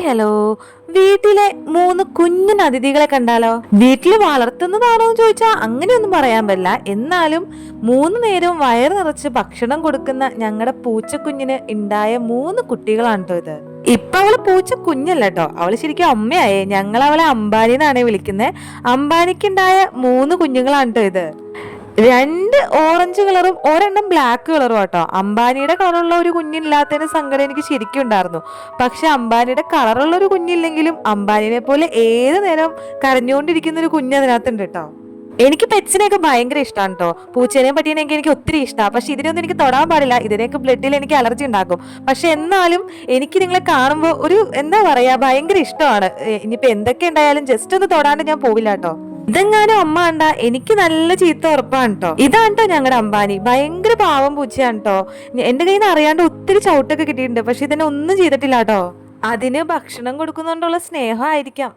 Hello. വീട്ടിലെ 3 കുഞ്ഞൻ അതിഥികളെ കണ്ടാലോ? വീട്ടിൽ വളർത്തുന്നതാണോ എന്ന് ചോദിച്ചാൽ അങ്ങനെയൊന്നും പറയാൻ പറ്റില്ല. എന്നാലും 3 നേരവും വയറ് നിറച്ച് ഭക്ഷണം കൊടുക്കുന്ന ഞങ്ങളുടെ പൂച്ചക്കുഞ്ഞിന് ഉണ്ടായ 3 കുട്ടികളാണ് കേട്ടോ ഇത്. ഇപ്പൊ അവള് പൂച്ച കുഞ്ഞല്ല കേട്ടോ, അവള് ശരിക്കും അമ്മയായേ. ഞങ്ങൾ അവളെ അംബാനി എന്നാണ് വിളിക്കുന്നത്. അംബാനിക്കുണ്ടായ 3 കുഞ്ഞുങ്ങളാണ് കേട്ടോ ഇത്. 2 ഓറഞ്ച് കളറും ഒരെണ്ണം ബ്ലാക്ക് കളറും ആട്ടോ. അംബാനിയുടെ കളറുള്ള ഒരു കുഞ്ഞില്ലാത്തതിന് സങ്കടം എനിക്ക് ശരിക്കും ഉണ്ടായിരുന്നു. പക്ഷെ അംബാനിയുടെ കളറുള്ള ഒരു കുഞ്ഞില്ലെങ്കിലും അംബാനിനെ പോലെ ഏത് നേരം കരഞ്ഞുകൊണ്ടിരിക്കുന്ന ഒരു കുഞ്ഞ് അതിനകത്തുണ്ട് കേട്ടോ. എനിക്ക് പെറ്റ്സിനെയൊക്കെ ഭയങ്കര ഇഷ്ടമാണ് കേട്ടോ. പൂച്ചേനെ പറ്റിയെനിക്ക് എനിക്ക് ഒത്തിരി ഇഷ്ടമാണ്. പക്ഷെ ഇതിനൊന്നും എനിക്ക് തൊടാൻ പാടില്ല, ഇതിനെയൊക്കെ ബ്ലഡിൽ എനിക്ക് അലർജി ഉണ്ടാക്കും. പക്ഷെ എന്നാലും എനിക്ക് നിങ്ങളെ കാണുമ്പോൾ ഒരു എന്താ പറയാ, ഭയങ്കര ഇഷ്ടമാണ്. ഇനിയിപ്പോ എന്തൊക്കെ ഉണ്ടായാലും ജസ്റ്റ് ഒന്ന് തൊടാണ്ട് ഞാൻ പോവില്ല കേട്ടോ. ഇതെങ്ങാനും അമ്മ കണ്ടാ എനിക്ക് നല്ല ചീത്ത ഉറപ്പാണ് കേട്ടോ. ഇതാണ് കേട്ടോ ഞങ്ങളുടെ അംബാനി, ഭയങ്കര പാവം പൂച്ചയാണ് കേട്ടോ. എന്റെ കയ്യിൽ നിന്ന് അറിയാണ്ട് ഒത്തിരി ചവിട്ടൊക്കെ കിട്ടിയിട്ടുണ്ട്, പക്ഷെ ഇതിനെ ഒന്നും ചെയ്തിട്ടില്ല കേട്ടോ. അതിന് ഭക്ഷണം കൊടുക്കുന്നോണ്ടുള്ള സ്നേഹമായിരിക്കാം.